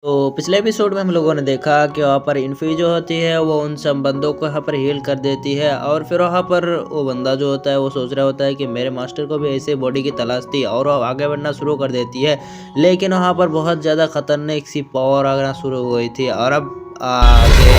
तो पिछले एपिसोड में हम लोगों ने देखा कि वहाँ पर इन्फी जो होती है वो उन सब बंदों को वहाँ पर हील कर देती है और फिर वहाँ पर वो बंदा जो होता है वो सोच रहा होता है कि मेरे मास्टर को भी ऐसे बॉडी की तलाश थी और वो आगे बढ़ना शुरू कर देती है। लेकिन वहाँ पर बहुत ज़्यादा खतरनाक सी पावर आना शुरू हो गई थी और अब आगे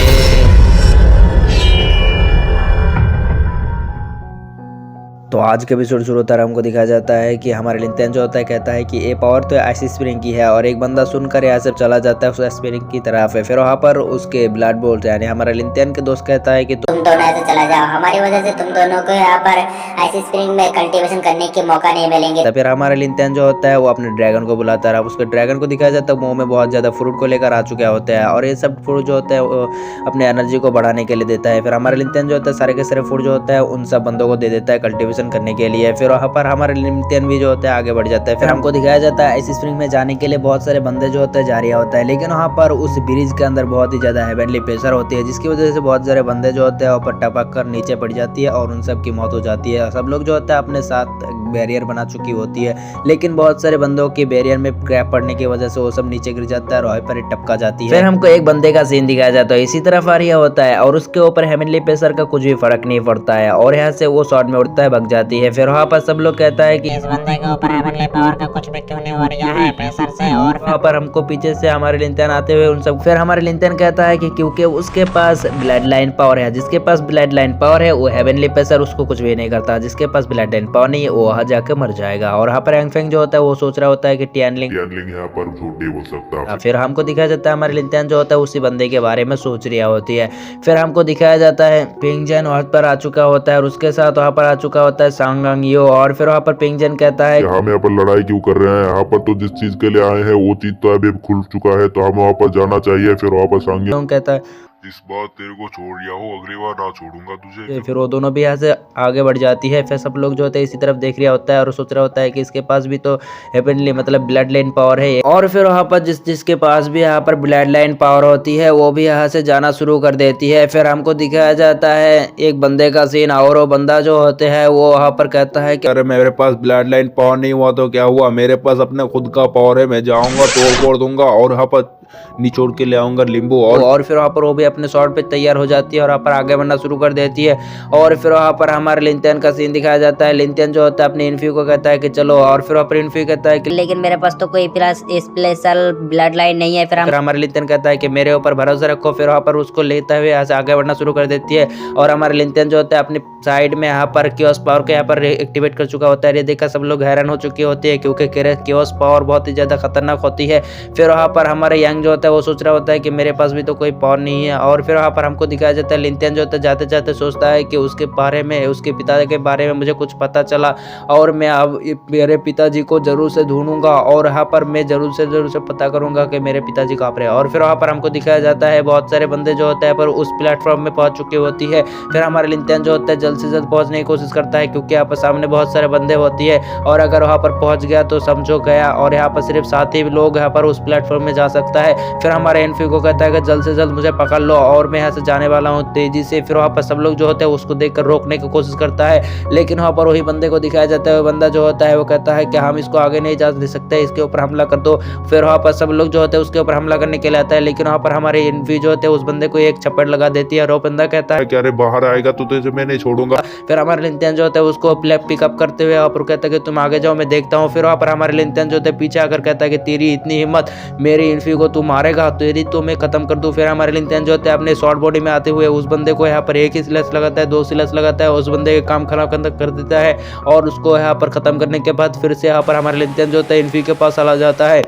तो आज के एपिसोड शुरू होता है, हमको दिखाया जाता है कि हमारे लिंतेन जो होता है कहता है कि ये पावर तो आइस स्प्रिंग की है और एक बंदा सुनकर यहाँ से चला जाता है उस स्प्रिंग की तरफ है। फिर वहाँ पर उसके ब्लड बोल्ट यानी हमारे लिंतेन के दोस्त कहता है कि तुम दोनों ऐसे चला जाओ, हमारी वजह से तुम दोनों को यहाँ पर आइस स्प्रिंग में कल्टीवेशन करने के मौका नहीं मिलेंगे। तो फिर हमारा लिंतेन जो होता है वो अपने ड्रैगन को बुलाता है। अब उसके ड्रैगन को दिखाया जाता है मुंह में बहुत ज्यादा फ्रूट को लेकर आ चुका होता है और ये सब फ्रूट जो होता है वो अपने एनर्जी को बढ़ाने के लिए देता है। फिर हमारा लिंतेन जो होता है सारे के सारे फ्रूट जो होता है उन सब बंदों को दे देता है कल्टीवेशन करने के लिए। फिर वहाँ पर हमारे लिंतेन भी जो होता है आगे बढ़ जाता है। फिर हमको दिखाया जाता है आइस स्प्रिंग में जाने के लिए बहुत सारे बंदे जो होते हैं जा रहा होता है, लेकिन वहाँ पर उस ब्रिज के अंदर बहुत ही ज्यादा हेवनली प्रेशर होती है जिसकी वजह से बहुत सारे बंदे जो होते हैं ऊपर टपक कर नीचे पड़ जाती है और उन सब की मौत हो जाती है। सब लोग जो होता है अपने साथ बैरियर बना चुकी होती है, लेकिन बहुत सारे बंदों के बैरियर में क्रैप पड़ने की वजह से वो सब नीचे गिर जाता है और वहीं पर टपका जाती है। फिर हमको एक बंदे का सीन दिखाया जाता है इसी तरफ आ रहा होता है और उसके ऊपर हेवनली प्रेशर का कुछ भी फर्क नहीं पड़ता है और यहाँ से वो शॉर्ट में उड़ता है भाग जाती है। फिर वहाँ पर सब लोग कहता है कि इस बंदे के ऊपर हेवनली पावर का कुछ भी क्यों नहीं हो रहा है प्रेशर से। और वहाँ पर हमको पीछे से हमारे लिंतेन आते हुए उन सब फिर हमारे लिंतेन कहता है कि क्योंकि उसके पास ब्लड लाइन पावर है, जिसके पास ब्लड लाइन पावर है वो हेवनली प्रेशर उसको कुछ भी नहीं करता, जिसके पास ब्लड लाइन पावर नहीं है वो वहाँ जाकर मर जाएगा। और यहाँ पर एंगफेंग जो होता है वो सोच रहा होता है कि टियानलिंग यहाँ पर झूठ नहीं बोल सकता। फिर हमको दिखाया जाता है हमारे लिंतेन जो होता है उसी बंदे के बारे में सोच रहा होती है। फिर हमको दिखाया जाता है पिंगजन वहाँ पर आ चुका होता है और उसके साथ वहाँ पर आ चुका होता है सांगंग यो। और फिर वहाँ पर पिंगजन कहता है हम यहाँ पर लड़ाई क्यों कर रहे हैं, यहाँ पर तो जिस चीज के लिए आए हैं वो चीज तो अभी खुल चुका है तो हमें वहाँ पर जाना चाहिए। फिर वहाँ पर सांगंग कहता है इस बार तेरे को छोड़ दिया हो, अगली बार ना छोड़ूंगा तुझे। फिर वो दोनों भी यहाँ से आगे बढ़ जाती है। फिर सब लोग जो होते हैं इसी तरफ देख रहा होता है और सोच रहा होता है कि इसके पास भी तो हेवनली मतलब ब्लड लाइन पावर है। और फिर वहाँ पर जिसके पास भी यहाँ पर ब्लड लाइन पावर होती है वो भी यहाँ से जाना शुरू कर देती है। फिर हमको दिखाया जाता है एक बंदे का सीन और वो बंदा जो होते हैं वो वहाँ पर कहता है कि अरे मेरे पास ब्लड लाइन पावर नहीं हुआ तो क्या हुआ, मेरे पास अपने खुद का पावर है, मैं जाऊंगा तोड़ फोड़ दूंगा और यहाँ पर निचोड़ के ले आऊंगा नींबू। और फिर वहाँ पर वो भी अपने शॉट पे तैयार हो जाती है और वहाँ पर आगे बढ़ना शुरू कर देती है। और फिर वहाँ पर हमारे लिंतेन का सीन दिखाया जाता है। लिंतेन जो होता है अपने इन्फी को कहता है कि चलो, और फिर वहाँ पर इन्फी कहता है कि लेकिन मेरे पास तो कोई स्पेशल ब्लड लाइन नहीं है। फिर हमारे लिंतेन कहता है कि मेरे ऊपर भरोसा रखो। फिर वहाँ पर उसको लेते हुए यहाँ से आगे बढ़ना शुरू कर देती है और हमारे लिंतेन जो होता है अपनी साइड में यहाँ पर क्योस पावर को यहाँ पर एक्टिवेट कर चुका होता है। ये देखा सब लोग हैरान हो चुके होते हैं क्योंकि क्योस पावर बहुत ही ज्यादा खतरनाक होती है। फिर वहाँ पर हमारे यंग जो होता है वो सोच रहा होता है कि मेरे पास भी तो कोई पावर नहीं है। और फिर वहाँ पर हमको दिखाया जाता है लिंतेन जो होता है जाते जाते सोचता है कि उसके बारे में, उसके पिता के बारे में मुझे कुछ पता चला और मैं अब मेरे पिताजी को जरूर से ढूंढूंगा और यहाँ पर मैं जरूर से पता करूंगा कि मेरे पिताजी कहाँ पर है। और फिर वहाँ पर हमको दिखाया जाता है बहुत सारे बंदे जो होते हैं पर उस प्लेटफॉर्म में पहुंच चुकी होती है। फिर हमारे लिंतेन जो होता है जल्द से जल्द पहुंचने की कोशिश करता है क्योंकि यहाँ पर सामने बहुत सारे बंदे होती है और अगर वहाँ पर पहुंच गया तो समझो गया और यहाँ पर सिर्फ 7 ही लोग यहाँ पर उस प्लेटफॉर्म में जा सकता है। फिर हमारे इन्फी को कहता है कि जल्द से जल्द मुझे पकड़ लो और मैं यहाँ से जाने वाला हूँ तेजी से। फिर वहाँ पर सब लोग जो होते हैं उसको देखकर रोकने की कोशिश करता है, लेकिन वहाँ पर वही बंदे को दिखाया जाता है। बंदा जो होता है वो कहता है कि हम इसको आगे नहीं जा दे सकते, इसके ऊपर हमला कर दो। फिर वहाँ पर सब लोग जो होते हैं उसके ऊपर हमला करने के लिए आता है, लेकिन वहाँ पर हमारे इन्फी जो होते हैं उस बंदे को एक चप्पड़ लगा देती है और वो बंदा कहता है कि अरे बाहर आएगा तो तुझे मैं नहीं छोड़ूंगा। फिर हमारे लिंतेन जो होता है उसको पिकअप करते हुए और कहता है कि तुम आगे जाओ मैं देखता हूँ। फिर वहाँ पर हमारे लिंतेन जो होता है पीछे आकर कहता है कि तेरी इतनी हिम्मत, मेरी इन्फी को तू मारेगा, तेरी तो मैं खत्म कर दूं। फिर हमारे लिंतेन जो होते हैं अपने शॉर्ट बॉडी में आते हुए उस बंदे को यहाँ पर एक ही स्लैश लगाता है, 2 स्लैश लगाता है, उस बंदे का काम खराब कर देता है और उसको यहाँ पर खत्म करने के बाद फिर से यहाँ पर हमारे लिंतेन जो होता है इन्फी के पास चला जाता है।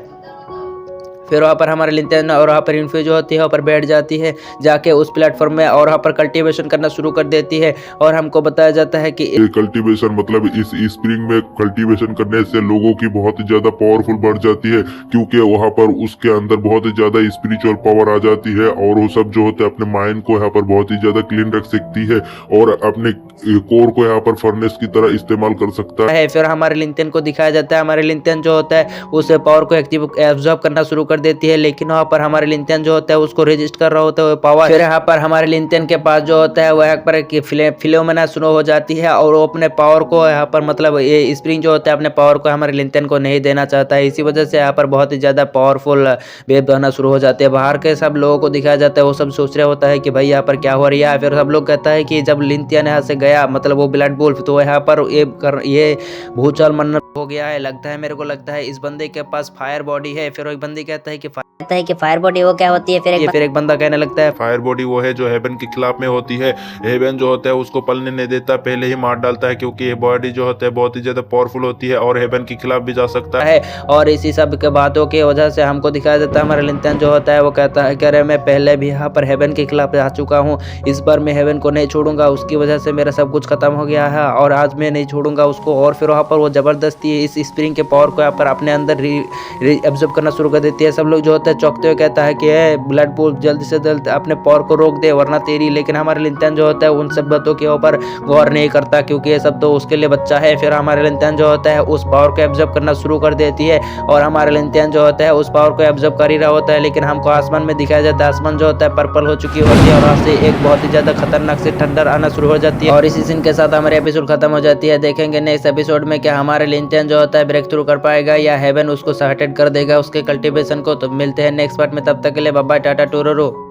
फिर वहाँ पर हमारे लिंतेन और वहाँ पर इन्फी जो होती है वहाँ पर बैठ जाती है जाके उस प्लेटफॉर्म में और वहाँ पर कल्टीवेशन करना शुरू कर देती है। और हमको बताया जाता है कि कल्टीवेशन मतलब इस स्प्रिंग में कल्टीवेशन करने से लोगों की बहुत ही ज्यादा पावरफुल बढ़ जाती है क्योंकि वहाँ पर उसके अंदर बहुत ही ज्यादा स्पिरिचुअल पावर आ जाती है और वो सब जो होते हैं अपने माइंड को यहाँ पर बहुत ही ज्यादा क्लीन रख सकती है और अपने कोर को यहाँ पर फर्नेस की तरह इस्तेमाल कर सकता है। फिर हमारे लिंतेन को दिखाया जाता है हमारे लिंतेन जो होता है उस पावर को एब्जॉर्ब करना शुरू कर कर देती है, लेकिन वहाँ पर हमारे लिंथियन जो होता है उसको रेजिस्ट कर रहा होता है वो पावर। फिर यहाँ पर हमारे लिंथियन के पास जो होता है वो यहाँ पर फिलोमेना शुरू हो जाती है और वो अपने पावर को यहाँ पर मतलब ये स्प्रिंग जो होता है अपने पावर को हमारे लिंथियन को नहीं देना चाहता है। इसी वजह से यहाँ पर बहुत ही ज़्यादा पावरफुल वेव बहना शुरू हो जाते हैं। बाहर के सब लोगों को दिखाया जाता है, वो सब सोच रहे होता है कि भाई यहाँ पर क्या हो रहा है। फिर सब लोग कहता है कि जब लिंथियन यहाँ से गया मतलब वो ब्लड वुल्फ, तो यहाँ पर ये भूचाल मन्नत हो गया है। लगता है मेरे को लगता है इस बंदे के पास फायर बॉडी है। फिर एक बंदी कहता है कि फायर बॉडी वो क्या होती है। फिर एक बंदा कहने लगता है फायर बॉडी वो है जो हेवन के खिलाफ में होती है। हेवन जो होता है उसको पलने नहीं देता, पहले ही मार डालता है, क्योंकि ये बॉडी जो होता है बहुत ही ज्यादा पावरफुल होती है और हेवन के खिलाफ भी जा सकता है। और इसी सब के बातों की वजह से हमको दिखाया जाता है हमारा लिंथियन जो होता है वो कहता है कि अरे मैं पहले भी यहाँ पर हेवन के खिलाफ जा चुका हूँ, इस बार मैं हेवन को नहीं छोड़ूंगा, उसकी वजह से मेरा सब कुछ खत्म हो गया है और आज मैं नहीं छोड़ूंगा उसको। और फिर वहाँ पर वो जबरदस्ती इस स्प्रिंग के पावर को यहाँ पर अपने अंदर एब्जॉर्ब करना शुरू कर देती है। सब लोग जो होता है चौंकते हुए कहता है कि ब्लड पूल जल्द से जल्द अपने पावर को रोक दे वरना तेरी। लेकिन हमारे लिंथियन जो होता है उन सब बातों के ऊपर गौर नहीं करता, क्योंकि ये सब तो उसके लिए बच्चा है। फिर हमारे लिंथियन जो होता है उस पावर को एब्जॉर्ब करना शुरू कर देती है और हमारे लिंथियन जो होता है उस पावर को एब्जॉर्ब कर ही रहा होता है। लेकिन हमको आसमान में दिखाया जाता है, आसमान जो होता है पर्पल हो चुकी होती है और वहाँ से एक बहुत ही ज्यादा खतरनाक से ठंडर आना शुरू हो जाती है। और इसी सीन के साथ हमारे एपिसोड खत्म हो जाती है। देखेंगे नेक्स्ट एपिसोड में क्या हमारे लिंथियन जो होता है ब्रेक थ्रू कर पाएगा या हेवन उसको सॉर्टेड कर देगा उसके कल्टीवेशन को। तो मिलते हैं नेक्स्ट पार्ट में, तब तक के लिए बाय बाय, टाटा टोरोरो।